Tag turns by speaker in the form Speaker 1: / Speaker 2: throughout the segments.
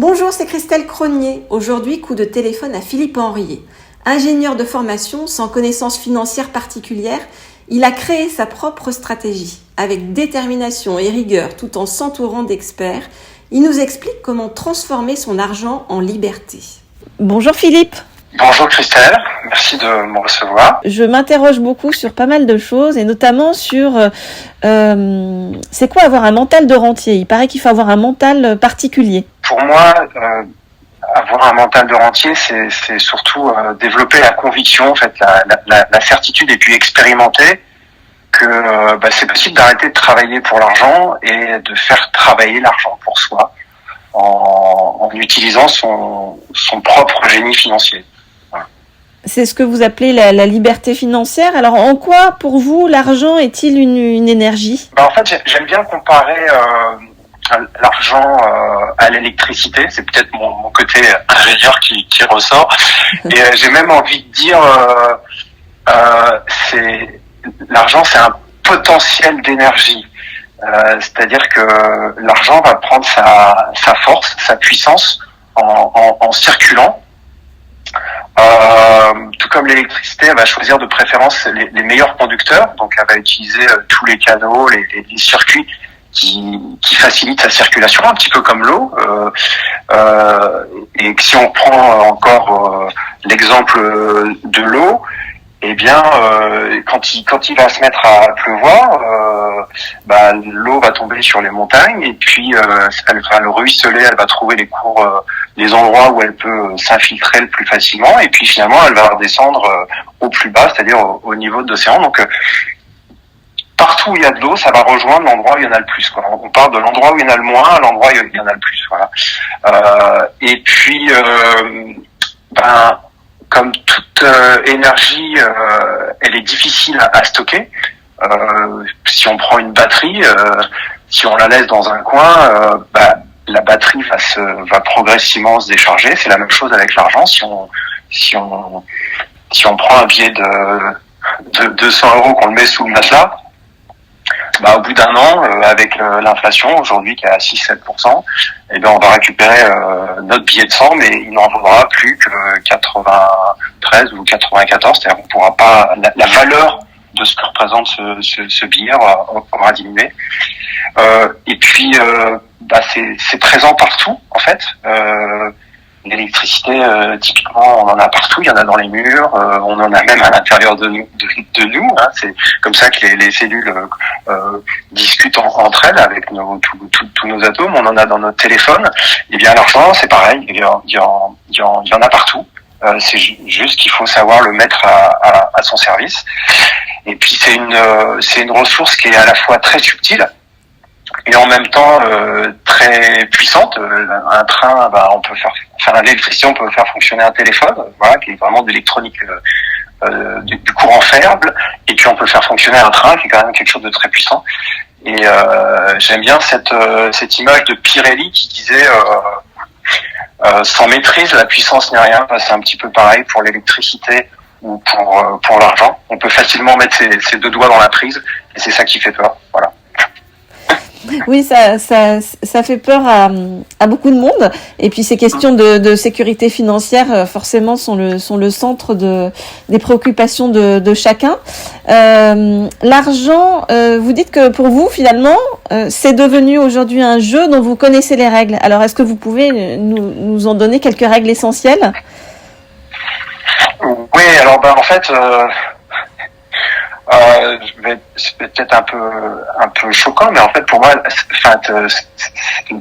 Speaker 1: Bonjour, c'est Christelle Cronier. Aujourd'hui, coup de téléphone à Philippe Henriet. Ingénieur de formation, sans connaissances financières particulières, il a créé sa propre stratégie. Avec détermination et rigueur, tout en s'entourant d'experts, il nous explique comment transformer son argent en liberté. Bonjour Philippe.
Speaker 2: Bonjour Christelle, merci de me recevoir.
Speaker 1: Je m'interroge beaucoup sur pas mal de choses et notamment sur c'est quoi avoir un mental de rentier. Il paraît qu'il faut avoir un mental particulier.
Speaker 2: Pour moi, avoir un mental de rentier, c'est surtout développer la conviction, en fait, la certitude et puis expérimenter que c'est possible d'arrêter de travailler pour l'argent et de faire travailler l'argent pour soi en utilisant son propre génie financier.
Speaker 1: C'est ce que vous appelez la liberté financière. Alors, en quoi, pour vous, l'argent est-il une énergie ?
Speaker 2: En fait, j'aime bien comparer l'argent à l'électricité. C'est peut-être mon côté ingénieur qui ressort. Et j'ai même envie de dire, l'argent, c'est un potentiel d'énergie. C'est-à-dire que l'argent va prendre sa force, sa puissance en circulant. Tout comme l'électricité, elle va choisir de préférence les meilleurs conducteurs, donc elle va utiliser tous les canaux, les circuits qui facilitent sa circulation, un petit peu comme l'eau. Et si on prend encore l'exemple de l'eau, eh bien, quand il va se mettre à pleuvoir, l'eau va tomber sur les montagnes et puis elle va le ruisseler, elle va trouver les endroits où elle peut s'infiltrer le plus facilement et puis finalement elle va redescendre au plus bas, c'est-à-dire au niveau de l'océan. Donc partout où il y a de l'eau, ça va rejoindre l'endroit où il y en a le plus, quoi. On part de l'endroit où il y en a le moins à l'endroit où il y en a le plus. Voilà. Et puis comme toute énergie, elle est difficile à stocker. Si on prend une batterie, si on la laisse dans un coin, la batterie va progressivement se décharger. C'est la même chose avec l'argent. Si on prend un billet de 200 € qu'on le met sous le matelas, au bout d'un an, avec l'inflation aujourd'hui qui est à 6-7%, on va récupérer notre billet de 100, mais il n'en vaudra plus que 93 ou 94, c'est-à-dire qu'on pourra pas, la valeur de ce que représente ce billet aura diminué. Et puis c'est présent partout en fait. L'électricité, typiquement, on en a partout. Il y en a dans les murs, on en a même à l'intérieur de nous. Hein. C'est comme ça que les cellules discutent entre elles avec tous nos atomes. On en a dans notre téléphone. Et bien l'argent, c'est pareil. Il y en a partout. C'est juste qu'il faut savoir le mettre à son service. Et puis c'est une ressource qui est à la fois très subtile et en même temps très puissante. Un train, l'électricité, on peut faire fonctionner un téléphone, qui est vraiment d'électronique du courant faible, et puis on peut faire fonctionner un train qui est quand même quelque chose de très puissant. Et j'aime bien cette image de Pirelli qui disait sans maîtrise, la puissance n'est rien. C'est un petit peu pareil pour l'électricité ou pour l'argent. On peut facilement mettre ses deux doigts dans la prise, et c'est ça qui fait peur. Voilà.
Speaker 1: Oui, ça fait peur à beaucoup de monde. Et puis ces questions de sécurité financière, forcément, sont le centre des préoccupations de chacun. L'argent, vous dites que pour vous, finalement, c'est devenu aujourd'hui un jeu dont vous connaissez les règles. Alors, est-ce que vous pouvez nous en donner quelques règles essentielles ?
Speaker 2: Oui, alors en fait. C'est peut-être un peu choquant, mais en fait pour moi,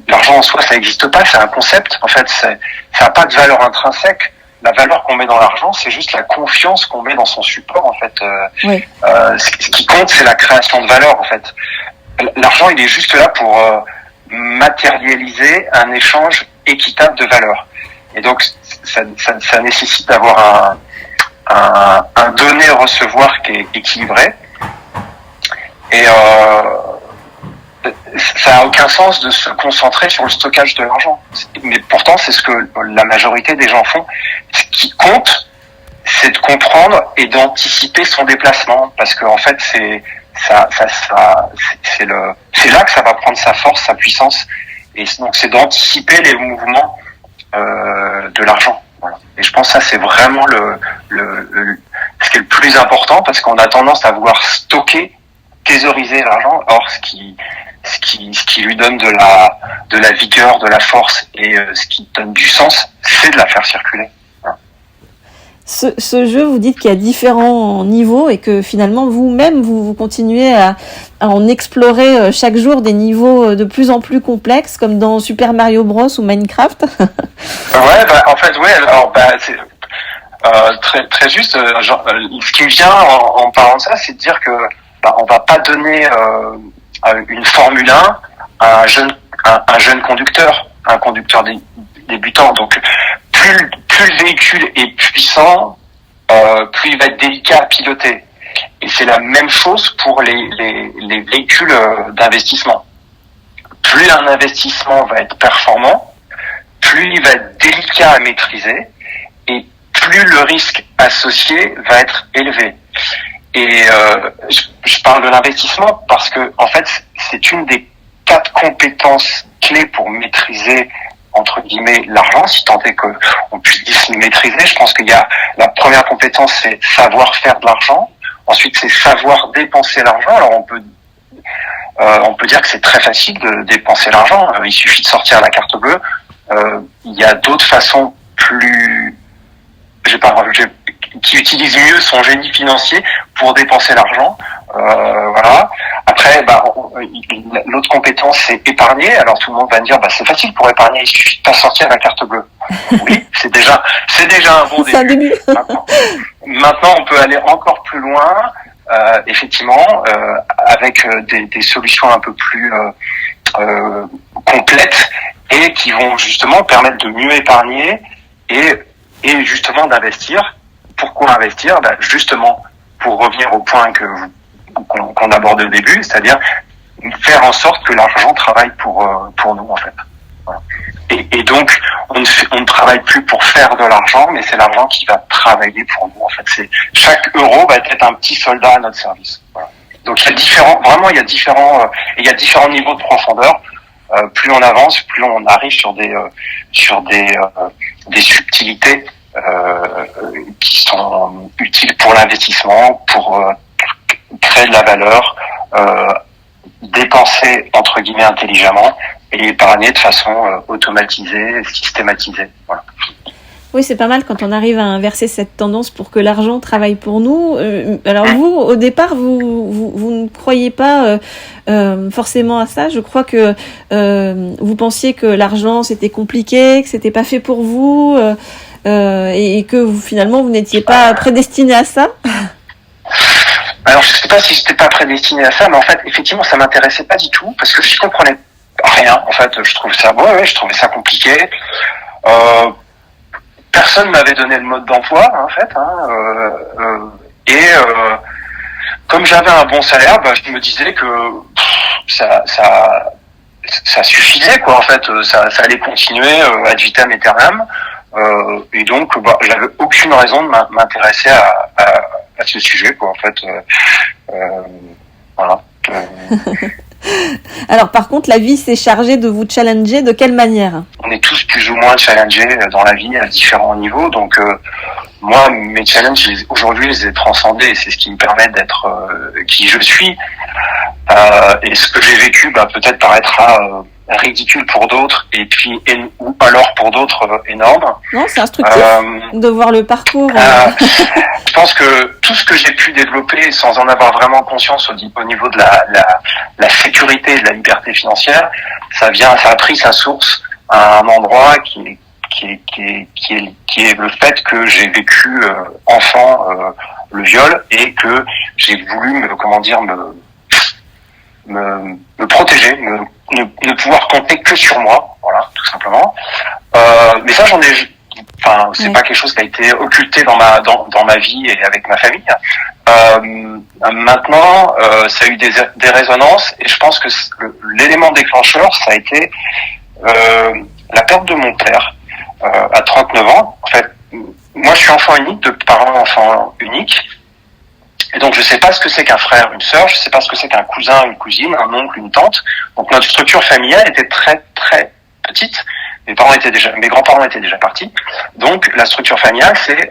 Speaker 2: l'argent en soi ça n'existe pas, c'est un concept. En fait, ça n'a pas de valeur intrinsèque. La valeur qu'on met dans l'argent, c'est juste la confiance qu'on met dans son support. En fait,
Speaker 1: oui.
Speaker 2: Ce qui compte, c'est la création de valeur. En fait, l'argent, il est juste là pour matérialiser un échange équitable de valeur. Et donc, ça nécessite d'avoir un donner-recevoir qui est équilibré. Et ça n'a aucun sens de se concentrer sur le stockage de l'argent. Mais pourtant, c'est ce que la majorité des gens font. Ce qui compte, c'est de comprendre et d'anticiper son déplacement. Parce que en fait, c'est là que ça va prendre sa force, sa puissance. Et donc, c'est d'anticiper les mouvements de l'argent. Voilà. Et je pense que ça c'est vraiment ce qui est le plus important, parce qu'on a tendance à vouloir stocker, thésauriser l'argent. Or ce qui lui donne de la vigueur, de la force et ce qui donne du sens, c'est de la faire circuler. Voilà.
Speaker 1: Ce jeu, vous dites qu'il y a différents niveaux et que finalement vous-même vous continuez à en explorer chaque jour des niveaux de plus en plus complexes, comme dans Super Mario Bros ou Minecraft.
Speaker 2: Ouais, en fait, ouais. Alors, c'est très très juste. Ce qui me vient en parlant de ça, c'est de dire que on va pas donner une Formule 1 à un jeune conducteur, un conducteur débutant. Donc, plus le véhicule est puissant, plus il va être délicat à piloter. Et c'est la même chose pour les véhicules d'investissement. Plus un investissement va être performant, plus il va être délicat à maîtriser, et plus le risque associé va être élevé. Et je parle de l'investissement parce que en fait c'est une des 4 compétences clés pour maîtriser entre guillemets l'argent, si tant est qu'on puisse dire maîtriser. Je pense qu'il y a la première compétence, c'est savoir faire de l'argent. Ensuite, c'est savoir dépenser l'argent. Alors on peut dire que c'est très facile de dépenser l'argent. Il suffit de sortir la carte bleue. Il y a d'autres façons qui utilisent mieux son génie financier pour dépenser l'argent. Voilà. Après, l'autre compétence, c'est épargner. Alors tout le monde va me dire, c'est facile pour épargner, il suffit de pas sortir la carte bleue. Oui, c'est déjà un bon début.
Speaker 1: C'est un début.
Speaker 2: Maintenant, on peut aller encore plus loin. Effectivement, avec des solutions un peu plus complètes et qui vont justement permettre de mieux épargner et justement d'investir. Pourquoi investir ? Justement pour revenir au point qu'on aborde au début, c'est-à-dire faire en sorte que l'argent travaille pour nous en fait. Voilà. Et donc on ne travaille plus pour faire de l'argent, mais c'est l'argent qui va travailler pour nous en fait. Chaque euro va être un petit soldat à notre service. Voilà. Donc il y a différents niveaux de profondeur. Plus on avance, plus on arrive sur des subtilités qui sont utiles pour l'investissement, pour créer de la valeur, dépenser entre guillemets intelligemment et épargner de façon automatisée, systématisée. Voilà.
Speaker 1: Oui, c'est pas mal quand on arrive à inverser cette tendance pour que l'argent travaille pour nous. Alors vous, au départ, vous ne croyez pas forcément à ça. Je crois que vous pensiez que l'argent c'était compliqué, que c'était pas fait pour vous, et que finalement vous n'étiez pas prédestiné à ça.
Speaker 2: Alors je sais pas si j'étais pas prédestiné à ça, mais en fait effectivement ça m'intéressait pas du tout parce que je comprenais rien. En fait, je trouvais ça compliqué. Personne m'avait donné le mode d'emploi, en fait, et comme j'avais un bon salaire, je me disais que ça suffisait, quoi. En fait, ça allait continuer ad vitam aeternam, et donc j'avais aucune raison de m'intéresser à ce sujet, quoi. En fait, voilà.
Speaker 1: Alors par contre, la vie s'est chargée de vous challenger. De quelle manière ?
Speaker 2: On est tous plus ou moins challengés dans la vie à différents niveaux. Donc moi, mes challenges, aujourd'hui, je les ai transcendés et c'est ce qui me permet d'être qui je suis. Et ce que j'ai vécu, peut-être paraîtra ridicule pour d'autres et puis ou alors pour d'autres énorme.
Speaker 1: Non, c'est instructif de voir le parcours.
Speaker 2: Je pense que tout ce que j'ai pu développer sans en avoir vraiment conscience au niveau de la sécurité et de la liberté financière, ça a pris sa source à un endroit qui est le fait que j'ai vécu enfant le viol et que j'ai voulu me protéger, ne pouvoir compter que sur moi, voilà, tout simplement. Mais ça, c'est pas quelque chose qui a été occulté dans ma vie et avec ma famille. Maintenant, ça a eu des résonances et je pense que l'élément déclencheur, ça a été la perte de mon père à 39 ans. En fait, moi, je suis enfant unique, de parents enfants uniques. Et donc, je sais pas ce que c'est qu'un frère, une sœur, je sais pas ce que c'est qu'un cousin, une cousine, un oncle, une tante. Donc, notre structure familiale était très, très petite. mes grands-parents étaient déjà partis. Donc la structure familiale, c'est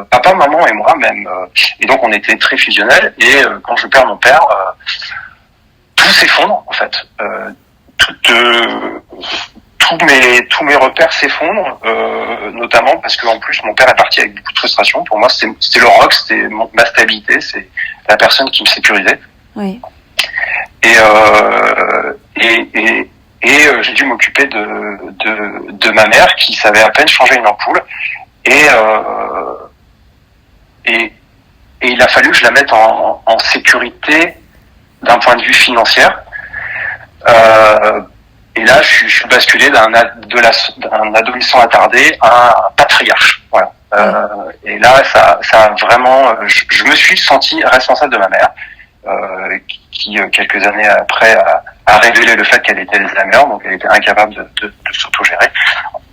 Speaker 2: papa, maman et moi même. Et donc on était très fusionnels. Et quand je perds mon père, tout s'effondre en fait. Tous mes repères s'effondrent, notamment parce que en plus mon père est parti avec beaucoup de frustration. Pour moi, c'était le rock, c'était ma stabilité, c'est la personne qui me sécurisait.
Speaker 1: Oui.
Speaker 2: Et j'ai dû m'occuper de ma mère qui savait à peine changer une ampoule. Et il a fallu que je la mette en sécurité d'un point de vue financier. Et là, je suis basculé d'un adolescent attardé à un patriarche. Voilà. Et là, ça a vraiment. Je me suis senti responsable de ma mère, qui quelques années après a révélé le fait qu'elle était Alzheimer, donc elle était incapable de s'autogérer.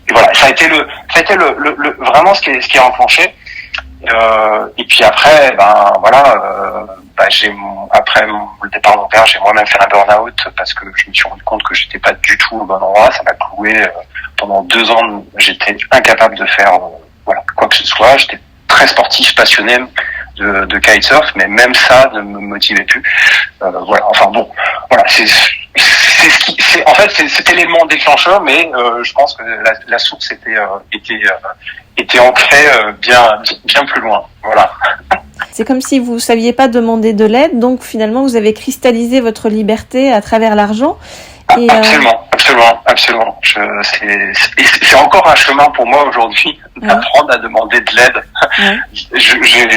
Speaker 2: Et voilà, ça a été vraiment ce qui est enclenché. Et puis après, après le départ de mon père, j'ai moi-même fait un burn-out parce que je me suis rendu compte que j'étais pas du tout au bon endroit. Ça m'a cloué pendant 2 ans. J'étais incapable de faire quoi que ce soit. J'étais très sportif, passionné de kitesurf, mais même ça ne me motivait plus. C'est l'élément déclencheur, mais je pense que la source était ancrée bien plus loin. Voilà.
Speaker 1: C'est comme si vous saviez pas demander de l'aide, donc finalement vous avez cristallisé votre liberté à travers l'argent. Et
Speaker 2: Absolument. C'est encore un chemin pour moi aujourd'hui d'apprendre à demander de l'aide. Ouais.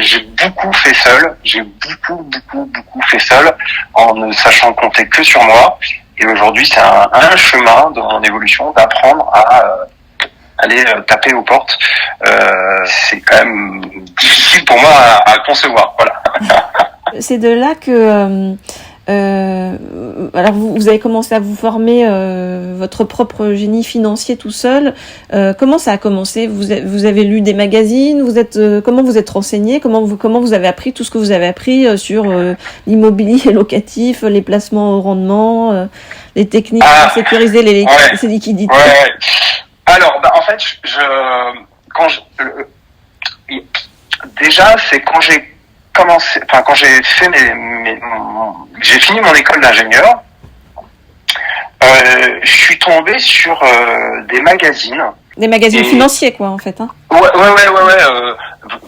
Speaker 2: J'ai beaucoup fait seul. J'ai beaucoup fait seul en ne sachant compter que sur moi. Et aujourd'hui, c'est un chemin de mon évolution d'apprendre à aller taper aux portes. C'est quand même difficile pour moi à concevoir. Voilà.
Speaker 1: C'est de là que alors vous avez commencé à vous former votre propre génie financier tout seul. Comment ça a commencé? Vous avez lu des magazines? Comment vous êtes renseigné? Comment vous avez appris tout ce que vous avez appris sur l'immobilier locatif, les placements au rendement, les techniques pour sécuriser les liquidités?
Speaker 2: Ouais. Alors, en fait, déjà, c'est quand j'ai commencé, quand j'ai fait j'ai fini mon école d'ingénieur, je suis tombé sur des magazines.
Speaker 1: Des magazines financiers, quoi, en fait, hein.
Speaker 2: Ouais.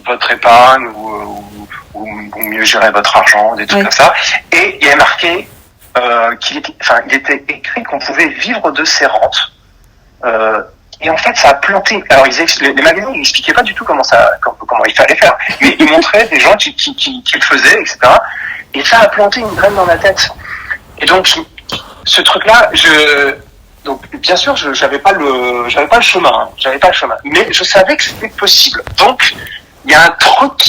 Speaker 2: Votre épargne ou mieux gérer votre argent, des trucs comme ça. Et il y a marqué il était écrit qu'on pouvait vivre de ses rentes. Et en fait, ça a planté. Alors, les magazines, ils expliquaient pas du tout comment il fallait faire. Mais ils montraient des gens qui le faisaient, etc. Et ça a planté une graine dans ma tête. Et donc, ce truc-là, donc, bien sûr, j'avais pas le chemin, mais je savais que c'était possible. Donc, il y a un truc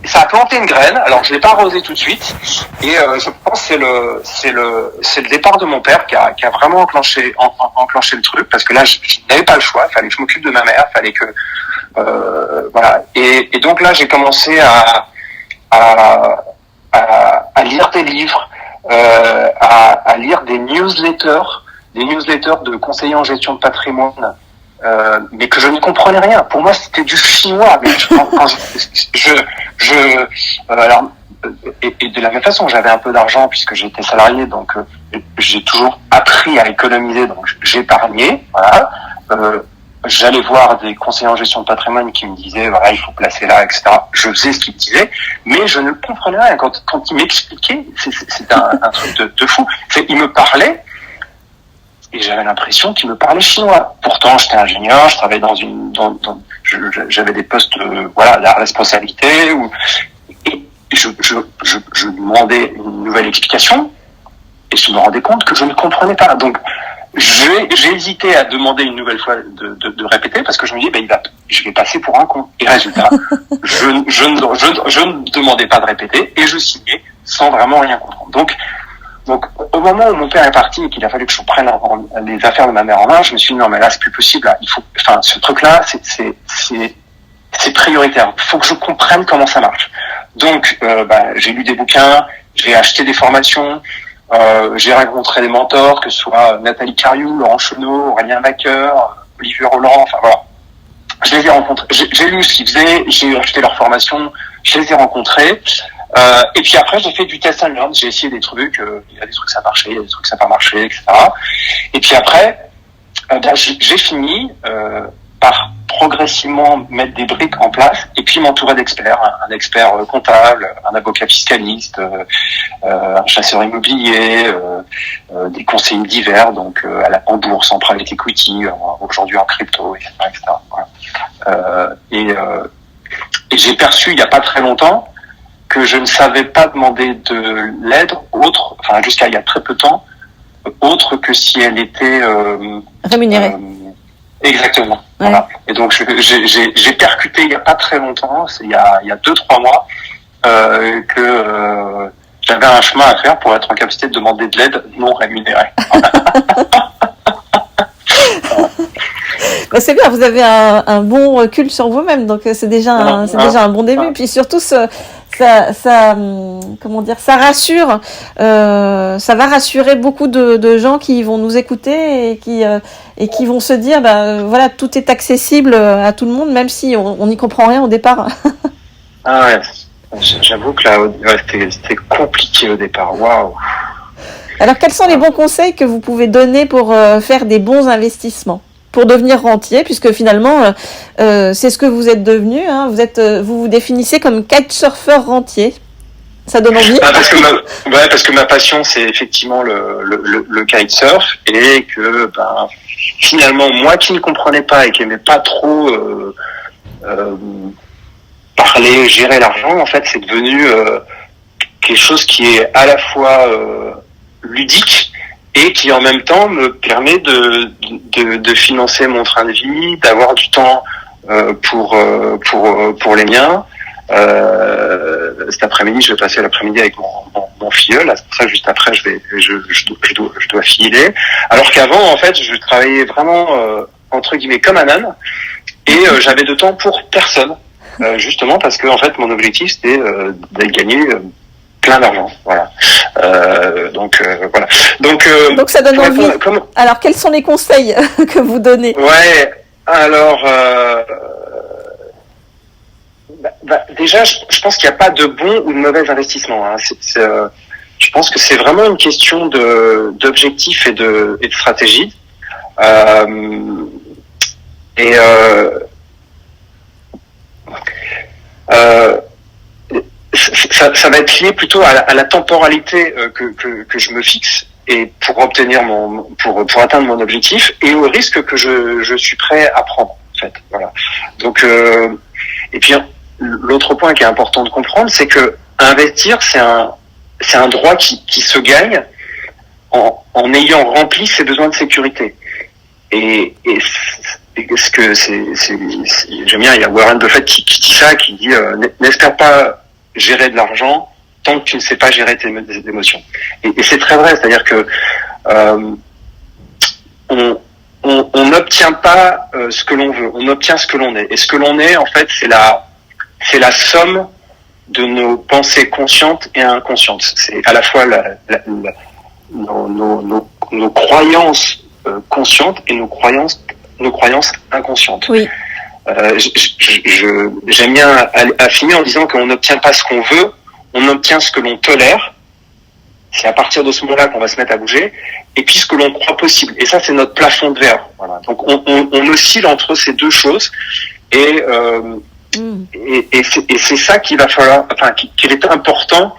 Speaker 2: ça a planté une graine. Alors je l'ai pas arrosé tout de suite, et je pense que c'est le départ de mon père qui a vraiment enclenché le truc, parce que là je n'avais pas le choix. Il fallait que je m'occupe de ma mère, fallait que voilà. Et donc là j'ai commencé à lire des livres, à lire des newsletters de conseillers en gestion de patrimoine. Mais que je ne comprenais rien. Pour moi, c'était du chinois. Mais et de la même façon, j'avais un peu d'argent puisque j'étais salarié, donc j'ai toujours appris à économiser, donc j'épargnais. Voilà. J'allais voir des conseillers en gestion de patrimoine qui me disaient voilà, il faut placer là, etc. Je faisais ce qu'ils me disaient, mais je ne comprenais rien. Quand ils m'expliquaient, c'était un truc de fou. Il me parlait. Et j'avais l'impression qu'il me parlait chinois. Pourtant, j'étais ingénieur, je travaillais j'avais des postes, la responsabilité, et je lui demandais une nouvelle explication, et je me rendais compte que je ne comprenais pas. Donc, j'ai hésité à demander une nouvelle fois de répéter, parce que je me dis, je vais passer pour un con. Et résultat, je ne demandais pas de répéter, et je signais sans vraiment rien comprendre. Donc, au moment où mon père est parti et qu'il a fallu que je prenne les affaires de ma mère en main, je me suis dit non, mais là, c'est plus possible. Là. Ce truc-là, c'est prioritaire. Il faut que je comprenne comment ça marche. Donc, j'ai lu des bouquins, j'ai acheté des formations, J'ai rencontré des mentors, que ce soit Nathalie Cariou, Laurent Chenot, Aurélien Vaqueur, Olivier Roland, enfin voilà. Je les ai rencontrés, j'ai lu ce qu'ils faisaient, j'ai acheté leur formation, je les ai rencontrés. Et puis après, j'ai fait du test and learn, j'ai essayé des trucs, il y a des trucs ça marchait, il y a des trucs ça n'a pas marché, etc. Et puis après, j'ai fini par progressivement mettre des briques en place et puis m'entourer d'experts, un expert comptable, un avocat fiscaliste, un chasseur immobilier, des conseillers divers, donc en bourse, en private equity, aujourd'hui en crypto, etc. etc. Voilà. Et j'ai perçu il n'y a pas très longtemps que je ne savais pas demander de l'aide autre, enfin jusqu'à il y a très peu de temps, autre que si elle était
Speaker 1: rémunérée.
Speaker 2: Exactement.
Speaker 1: Ouais.
Speaker 2: Voilà. Et donc j'ai percuté il n'y a pas très longtemps, c'est il y a 2-3 mois, que j'avais un chemin à faire pour être en capacité de demander de l'aide non rémunérée.
Speaker 1: Bah, c'est bien, vous avez un bon recul sur vous-même, donc c'est déjà un bon début. Puis surtout, ça comment dire, ça rassure, ça va rassurer beaucoup de gens qui vont nous écouter et qui vont se dire, voilà, tout est accessible à tout le monde, même si on n'y comprend rien au départ.
Speaker 2: Ah ouais, j'avoue que là, c'était compliqué au départ. Waouh.
Speaker 1: Alors, quels sont les bons conseils que vous pouvez donner pour faire des bons investissements, pour devenir rentier, puisque finalement, c'est ce que vous êtes devenu, hein, vous vous définissez comme kitesurfer rentier. Ça donne envie.
Speaker 2: Parce que ma passion, c'est effectivement le kitesurf, et que finalement, moi qui ne comprenais pas et qui n'aimais pas trop parler, gérer l'argent, en fait, c'est devenu quelque chose qui est à la fois ludique et qui en même temps me permet de financer mon train de vie, d'avoir du temps pour les miens. Cet après-midi, je vais passer l'après-midi avec mon filleul. Là, c'est pour ça juste après, je dois filer. Alors qu'avant, en fait, je travaillais vraiment entre guillemets comme un âne, et j'avais de temps pour personne, justement parce que en fait, mon objectif c'était de gagner plein d'argent, voilà. Donc voilà. Donc
Speaker 1: ça donne envie. Alors, quels sont les conseils que vous donnez?
Speaker 2: Ouais. Alors. Déjà, je pense qu'il n'y a pas de bon ou de mauvais investissement. Hein. Je pense que c'est vraiment une question d'objectif et de stratégie. Ça va être lié plutôt à la temporalité que je me fixe, et pour obtenir pour atteindre mon objectif, et au risque que je suis prêt à prendre, en fait. Voilà. Donc et puis l'autre point qui est important de comprendre, c'est que investir, c'est un droit qui se gagne en ayant rempli ses besoins de sécurité. Et ce que j'aime bien, il y a Warren Buffett qui dit ça, qui dit n'espère pas gérer de l'argent tant que tu ne sais pas gérer tes émotions. Et c'est très vrai, c'est-à-dire que on n'obtient pas ce que l'on veut, on obtient ce que l'on est. Et ce que l'on est, en fait, c'est la somme de nos pensées conscientes et inconscientes. C'est à la fois nos croyances conscientes et nos croyances inconscientes.
Speaker 1: Oui.
Speaker 2: J'aime bien affiner en disant qu'on n'obtient pas ce qu'on veut, on obtient ce que l'on tolère. C'est à partir de ce moment-là qu'on va se mettre à bouger, et puis ce que l'on croit possible. Et ça, c'est notre plafond de verre. Voilà. Donc on oscille entre ces deux choses, et c'est ça qu'il va falloir, qu'il est important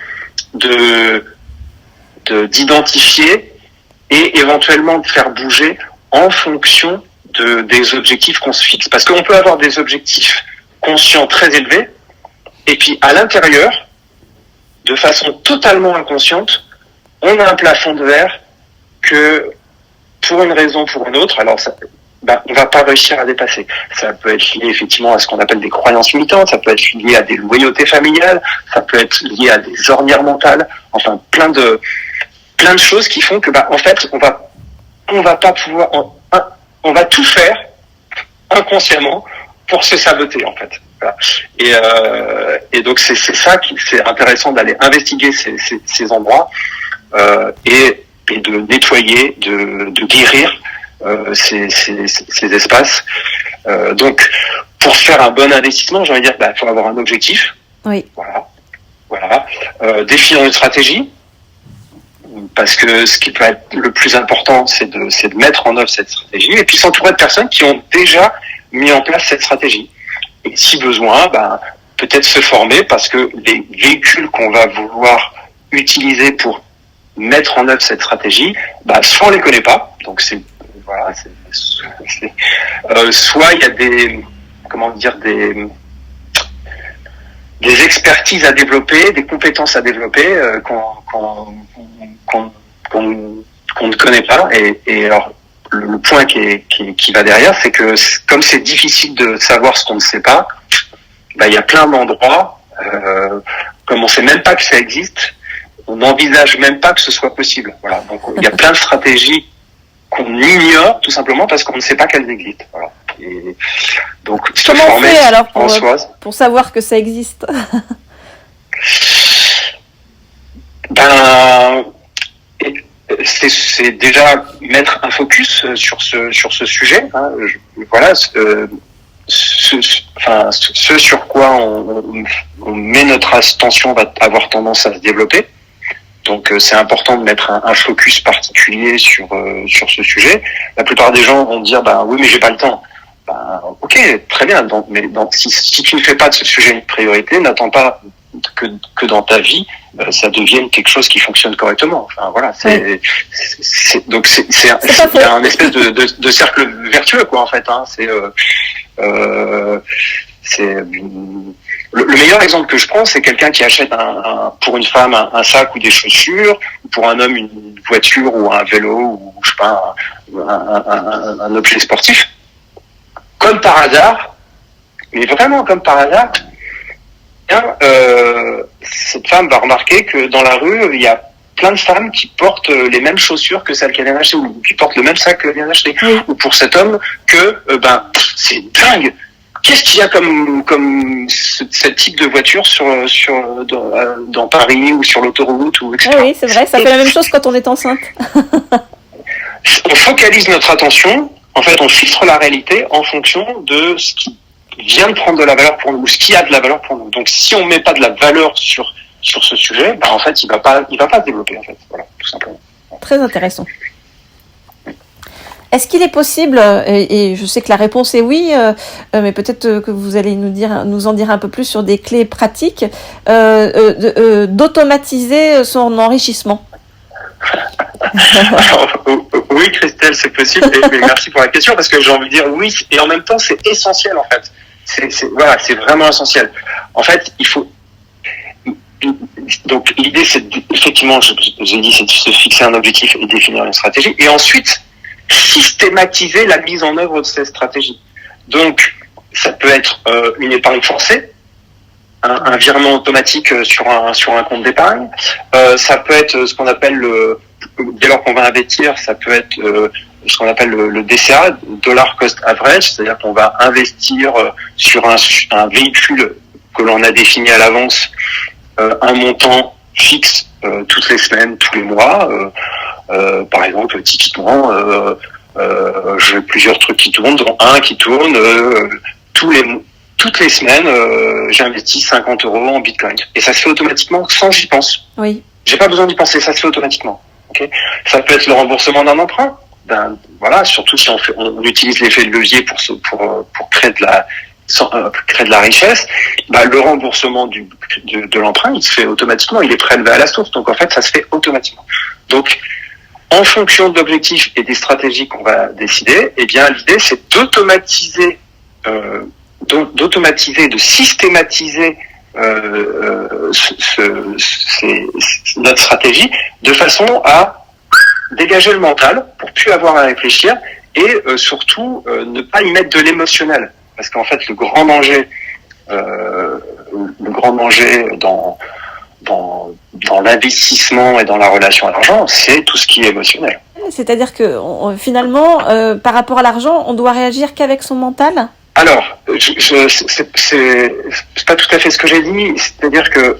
Speaker 2: d'identifier et éventuellement de faire bouger en fonction des objectifs qu'on se fixe. Parce qu'on peut avoir des objectifs conscients très élevés, et puis à l'intérieur, de façon totalement inconsciente, on a un plafond de verre que, pour une raison ou pour une autre, alors on va pas réussir à dépasser. Ça peut être lié effectivement à ce qu'on appelle des croyances limitantes, ça peut être lié à des loyautés familiales, ça peut être lié à des ornières mentales, enfin plein de choses qui font que en fait on va pas pouvoir, on va tout faire inconsciemment pour se saboter, en fait. Voilà. Et donc c'est ça qui c'est intéressant d'aller investiguer ces endroits et de nettoyer, de guérir ces espaces. Donc, pour faire un bon investissement, j'ai envie de dire, il faut avoir un objectif.
Speaker 1: Oui.
Speaker 2: Voilà. Définir une stratégie. Parce que ce qui peut être le plus important, c'est de mettre en œuvre cette stratégie, et puis s'entourer de personnes qui ont déjà mis en place cette stratégie. Et si besoin, peut-être se former, parce que les véhicules qu'on va vouloir utiliser pour mettre en œuvre cette stratégie, soit on les connaît pas, donc soit il y a des expertises à développer, des compétences à développer qu'on ne connaît pas. Et alors, le point qui va derrière, c'est que comme c'est difficile de savoir ce qu'on ne sait pas, il y a plein d'endroits, comme on sait même pas que ça existe, on n'envisage même pas que ce soit possible. Voilà. Donc, il y a plein de stratégies qu'on ignore, tout simplement parce qu'on ne sait pas qu'elles existent. Voilà. Et donc,
Speaker 1: comment on fait alors pour savoir que ça existe?
Speaker 2: C'est déjà mettre un focus sur ce sujet. Hein. Ce sur quoi on met notre attention va avoir tendance à se développer. Donc c'est important de mettre un focus particulier sur ce sujet. La plupart des gens vont dire oui, mais j'ai pas le temps. Ok, très bien. Si tu ne fais pas de ce sujet une priorité, n'attends pas que dans ta vie ça devienne quelque chose qui fonctionne correctement. Enfin voilà, c'est un espèce de cercle vertueux quoi en fait. Hein. Le meilleur exemple que je prends, c'est quelqu'un qui achète pour une femme un sac ou des chaussures, ou pour un homme une voiture ou un vélo ou je sais pas un objet sportif. Comme par hasard, mais vraiment comme par hasard, cette femme va remarquer que dans la rue, il y a plein de femmes qui portent les mêmes chaussures que celles qu'elle vient d'acheter, ou qui portent le même sac qu'elle vient d'acheter. Oui. Ou pour cet homme que, c'est dingue. Qu'est-ce qu'il y a comme ce type de voiture dans Paris ou sur l'autoroute ou etc.
Speaker 1: Oui, c'est vrai, ça fait la même chose quand on est enceinte.
Speaker 2: On focalise notre attention. En fait, on filtre la réalité en fonction de ce qui vient de prendre de la valeur pour nous, ou ce qui a de la valeur pour nous. Donc, si on met pas de la valeur sur ce sujet, en fait, il va pas se développer, en fait. Voilà, tout simplement.
Speaker 1: Très intéressant. Est-ce qu'il est possible, et je sais que la réponse est oui, mais peut-être que vous allez nous en dire un peu plus sur des clés pratiques, d'automatiser son enrichissement?
Speaker 2: Alors, oui, Christelle, c'est possible. Et merci pour la question parce que j'ai envie de dire oui, et en même temps, c'est essentiel en fait. C'est vraiment essentiel. En fait, il faut. Donc, l'idée, c'est effectivement, j'ai dit, c'est de se fixer un objectif et définir une stratégie, et ensuite systématiser la mise en œuvre de cette stratégie. Donc, ça peut être une épargne forcée. Un virement automatique sur un compte d'épargne. Ça peut être ce qu'on appelle dès lors qu'on va investir, ça peut être ce qu'on appelle le DCA, Dollar Cost Average, c'est-à-dire qu'on va investir sur un véhicule que l'on a défini à l'avance, un montant fixe toutes les semaines, tous les mois. Par exemple, typiquement, j'ai plusieurs trucs qui tournent, dont un qui tourne toutes les semaines, j'investis 50 € en Bitcoin. Et ça se fait automatiquement sans j'y pense.
Speaker 1: Oui.
Speaker 2: J'ai pas besoin d'y penser, ça se fait automatiquement. Okay. Ça peut être le remboursement d'un emprunt. Voilà, surtout si on utilise l'effet de levier pour créer de la richesse. Le remboursement de l'emprunt, il se fait automatiquement, il est prélevé à la source. Donc en fait, ça se fait automatiquement. Donc, en fonction de l'objectif et des stratégies qu'on va décider, l'idée c'est d'automatiser, de systématiser notre stratégie de façon à dégager le mental pour plus avoir à réfléchir et surtout ne pas y mettre de l'émotionnel, parce qu'en fait le grand danger dans l'investissement et dans la relation à l'argent, c'est tout ce qui est émotionnel.
Speaker 1: C'est-à-dire que finalement, par rapport à l'argent, on doit réagir qu'avec son mental?
Speaker 2: Alors, c'est pas tout à fait ce que j'ai dit. C'est-à-dire que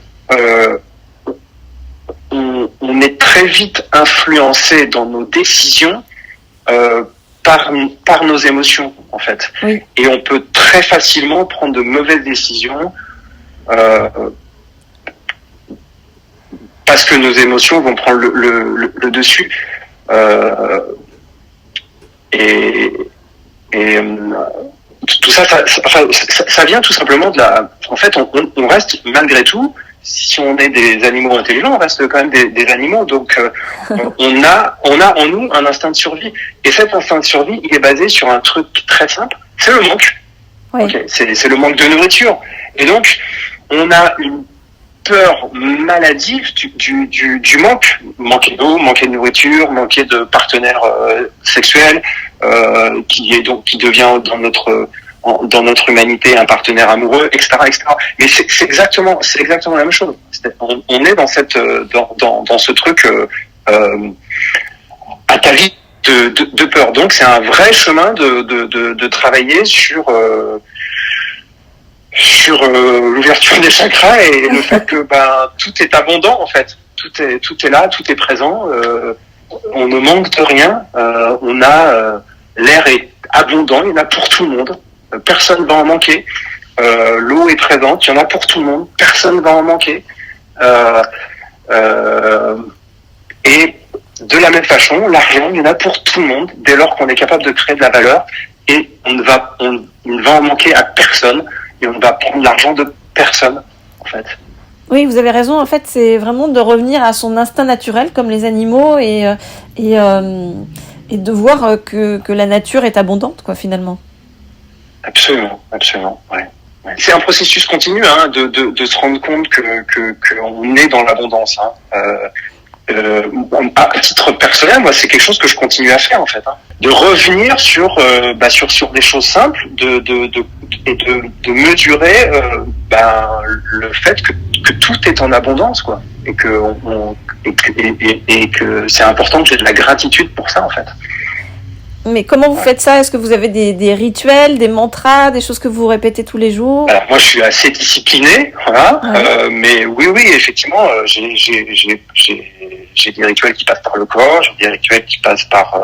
Speaker 2: on est très vite influencé dans nos décisions par nos émotions, en fait.
Speaker 1: Oui.
Speaker 2: Et on peut très facilement prendre de mauvaises décisions parce que nos émotions vont prendre le dessus. Et tout ça, ça vient tout simplement de la... En fait, on reste, malgré tout, si on est des animaux intelligents, on reste quand même des animaux. Donc, on a en nous un instinct de survie. Et cet instinct de survie, il est basé sur un truc très simple, c'est le manque.
Speaker 1: Oui.
Speaker 2: Okay, c'est le manque de nourriture. Et donc, on a une peur maladive du manque. Manquer d'eau, manquer de nourriture, manquer de partenaire sexuel, qui devient dans notre humanité un partenaire amoureux, etc., etc. Mais c'est exactement la même chose. On est dans ce truc atavique de peur. Donc c'est un vrai chemin de travailler sur l'ouverture des chakras et le fait que tout est abondant, en fait. Tout est là, tout est présent. On ne manque de rien. L'air est abondant, il y en a pour tout le monde. Personne va en manquer. L'eau est présente, il y en a pour tout le monde. Personne va en manquer. Et de la même façon, l'argent, il y en a pour tout le monde, dès lors qu'on est capable de créer de la valeur. Et il ne va en manquer à personne. Et on ne va prendre l'argent de personne, en fait.
Speaker 1: Oui, vous avez raison. En fait, c'est vraiment de revenir à son instinct naturel, comme les animaux, et de voir que la nature est abondante, quoi, finalement.
Speaker 2: Absolument, ouais. C'est un processus continu, hein, de se rendre compte que on est dans l'abondance. À titre personnel, moi, c'est quelque chose que je continue à faire, en fait, hein. De revenir sur des choses simples, de mesurer le fait que tout est en abondance, quoi, et que c'est important que j'ai de la gratitude pour ça, en fait.
Speaker 1: Mais comment vous faites ça? Est-ce que vous avez des rituels, des mantras, des choses que vous répétez tous les jours?
Speaker 2: Alors moi, je suis assez discipliné, voilà. Ouais. Mais oui, effectivement, j'ai des rituels qui passent par le corps, j'ai des rituels qui passent par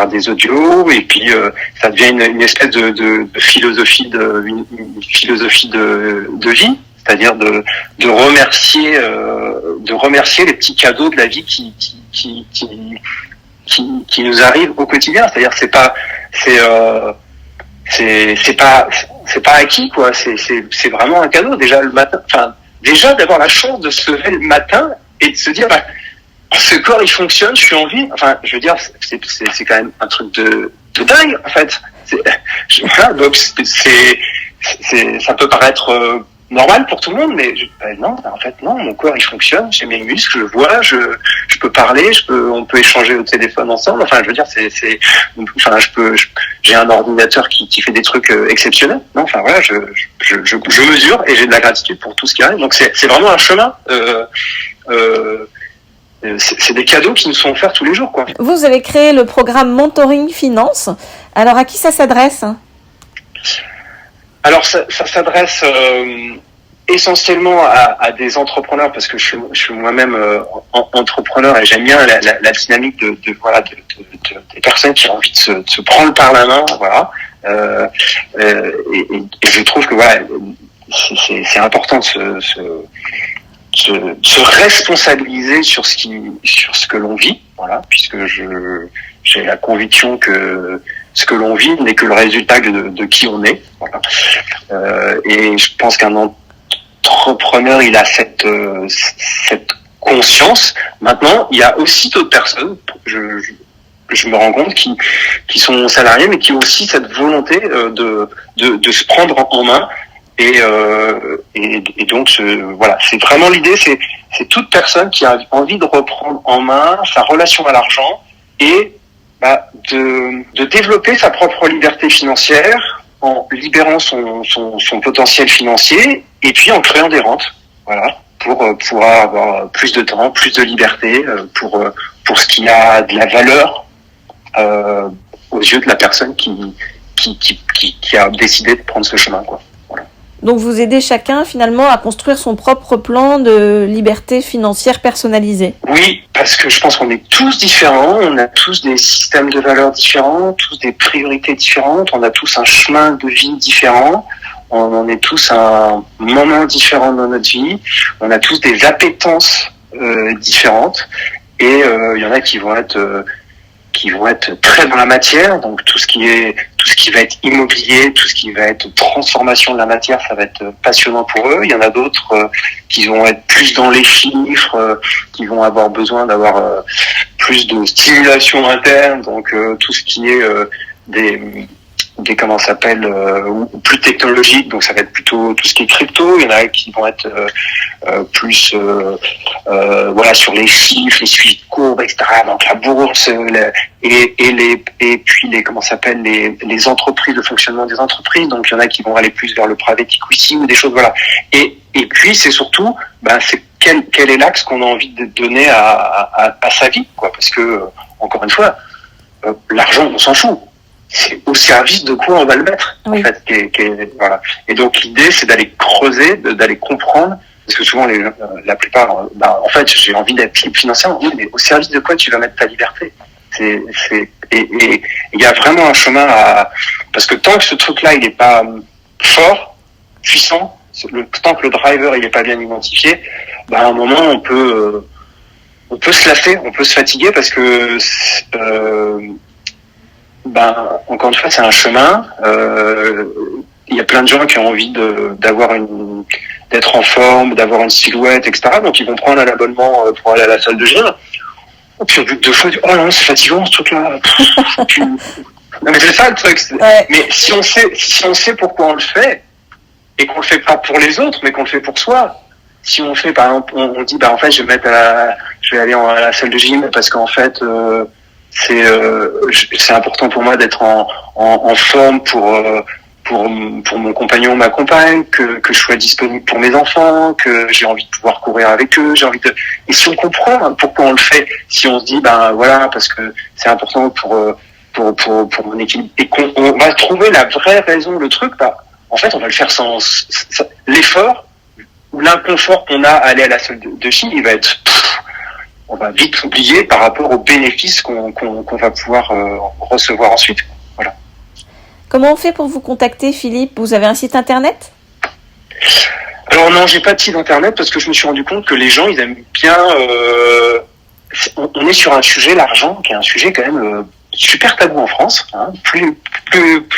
Speaker 2: des audios, et puis ça devient une espèce de philosophie une philosophie de vie, c'est-à-dire de remercier les petits cadeaux de la vie qui nous arrivent au quotidien. C'est-à-dire c'est pas acquis, quoi. C'est vraiment un cadeau. Déjà le matin, déjà d'avoir la chance de se lever le matin et de se dire ce corps il fonctionne, je suis en vie. Enfin, je veux dire, c'est quand même un truc de dingue, en fait. Donc ça peut paraître normal pour tout le monde, mais non, en fait non, mon corps il fonctionne, j'ai mes muscles, je vois, je peux parler, on peut échanger au téléphone ensemble. Enfin, je veux dire, j'ai un ordinateur qui fait des trucs exceptionnels. Non, enfin voilà, je mesure et j'ai de la gratitude pour tout ce qui arrive. Donc c'est vraiment un chemin. C'est des cadeaux qui nous sont offerts tous les jours, quoi.
Speaker 1: Vous avez créé le programme Mentoring Finance. Alors à qui ça s'adresse?
Speaker 2: Alors ça s'adresse essentiellement à des entrepreneurs, parce que je suis moi-même entrepreneur et j'aime bien la dynamique des personnes qui ont envie de se prendre par la main, voilà. Et je trouve que voilà, c'est important de se responsabiliser sur ce que l'on vit, voilà, puisque j'ai la conviction que ce que l'on vit n'est que le résultat de qui on est, voilà. Et je pense qu'un entrepreneur, il a cette conscience. Maintenant, il y a aussi d'autres personnes, je me rends compte, qui sont salariés, mais qui ont aussi cette volonté de se prendre en main. Et donc voilà, c'est vraiment l'idée, c'est toute personne qui a envie de reprendre en main sa relation à l'argent et de développer sa propre liberté financière en libérant son potentiel financier et puis en créant des rentes, voilà, pour pouvoir avoir plus de temps, plus de liberté, pour ce qui a de la valeur aux yeux de la personne qui a décidé de prendre ce chemin, quoi. Voilà.
Speaker 1: Donc vous aidez chacun finalement à construire son propre plan de liberté financière personnalisé.
Speaker 2: Oui, parce que je pense qu'on est tous différents, on a tous des systèmes de valeurs différents, tous des priorités différentes, on a tous un chemin de vie différent, on est tous à un moment différent dans notre vie, on a tous des appétences différentes, et il y en a qui vont être très dans la matière, donc tout ce qui va être immobilier, tout ce qui va être transformation de la matière, ça va être passionnant pour eux. Il y en a d'autres qui vont être plus dans les chiffres, qui vont avoir besoin d'avoir plus de stimulation interne, donc tout ce qui est des comment ça s'appelle ou plus technologique, donc ça va être plutôt tout ce qui est crypto. Il y en a qui vont être plus voilà, sur les chiffres, les suivis de courbes, etc. Donc la bourse et puis les comment ça s'appelle les entreprises, le fonctionnement des entreprises. Donc il y en a qui vont aller plus vers le private equity ou des choses, voilà. Et puis c'est surtout c'est quel est l'axe qu'on a envie de donner à sa vie, quoi, parce que encore une fois l'argent on s'en fout. C'est au service de quoi on va le mettre, oui. En fait, voilà. Et donc l'idée, c'est d'aller creuser, d'aller comprendre, parce que souvent la plupart, en fait, j'ai envie d'être libre financièrement, oui, mais au service de quoi tu vas mettre ta liberté. Et il y a vraiment un chemin parce que tant que ce truc-là, il est pas fort, puissant, tant que le driver, il est pas bien identifié, à un moment, on peut se lasser, on peut se fatiguer, parce que encore une fois, c'est un chemin. Il y a plein de gens qui ont envie d'être en forme, d'avoir une silhouette, etc. Donc ils vont prendre un abonnement pour aller à la salle de gym. Et puis au bout de 2 fois, ils disent, oh non, c'est fatigant ce truc-là. Non mais c'est ça le truc. Ouais. Mais si on sait pourquoi on le fait, et qu'on le fait pas pour les autres, mais qu'on le fait pour soi. Si on fait, par exemple, on dit, en fait, je vais aller à la salle de gym parce qu'en fait, c'est important pour moi d'être en forme pour mon compagnon, ma compagne, que je sois disponible pour mes enfants, que j'ai envie de pouvoir courir avec eux, et si on comprend pourquoi on le fait, si on se dit voilà, parce que c'est important pour mon équilibre, et qu'on va trouver la vraie raison, le truc, en fait on va le faire sans l'effort ou l'inconfort qu'on a à aller à la salle de gym, il va être on va vite oublier par rapport aux bénéfices qu'on va pouvoir recevoir ensuite. Voilà.
Speaker 1: Comment on fait pour vous contacter, Philippe ? Vous avez un site internet ?
Speaker 2: Alors non, j'ai pas de site internet parce que je me suis rendu compte que les gens, ils aiment bien... on est sur un sujet, l'argent, qui est un sujet quand même super tabou en France, hein, plus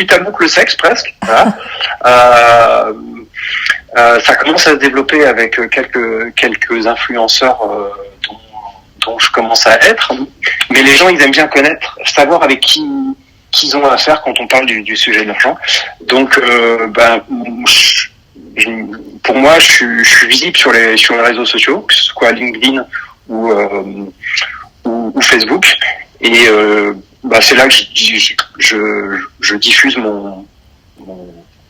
Speaker 2: tabou que le sexe presque. Voilà. Ça commence à se développer avec quelques influenceurs dont je commence à être, mais les gens, ils aiment bien savoir avec qui ils ont affaire quand on parle du sujet de l'argent. Donc, pour moi, je suis visible sur les réseaux sociaux, que ce soit LinkedIn ou Facebook, et c'est là que je diffuse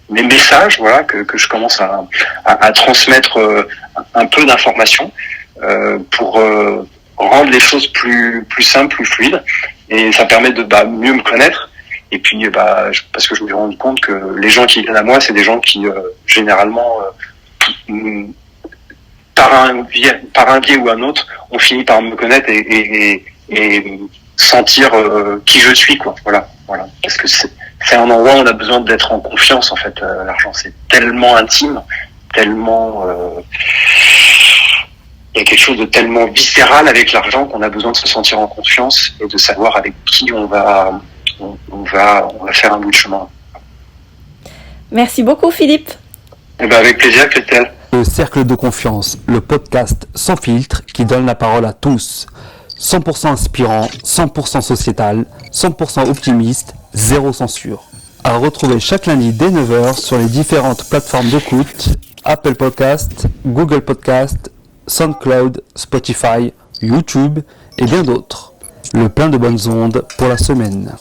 Speaker 2: mes messages, voilà, que je commence à transmettre un peu d'informations pour rendre les choses plus simples, plus fluides, et ça permet de mieux me connaître. Et puis parce que je me suis rendu compte que les gens qui viennent à moi, c'est des gens qui généralement par un biais ou un autre ont fini par me connaître et sentir qui je suis, quoi. Voilà. Parce que c'est un endroit où on a besoin d'être en confiance, en fait. L'argent, c'est tellement intime, tellement il y a quelque chose de tellement viscéral avec l'argent qu'on a besoin de se sentir en confiance et de savoir avec qui on va faire un bout de chemin.
Speaker 1: Merci beaucoup, Philippe.
Speaker 2: Avec plaisir, Christelle.
Speaker 3: Le Cercle de Confiance, le podcast sans filtre qui donne la parole à tous. 100% inspirant, 100% sociétal, 100% optimiste, zéro censure. À retrouver chaque lundi dès 9h sur les différentes plateformes d'écoute, Apple Podcast, Google Podcast, SoundCloud, Spotify, YouTube et bien d'autres. Le plein de bonnes ondes pour la semaine.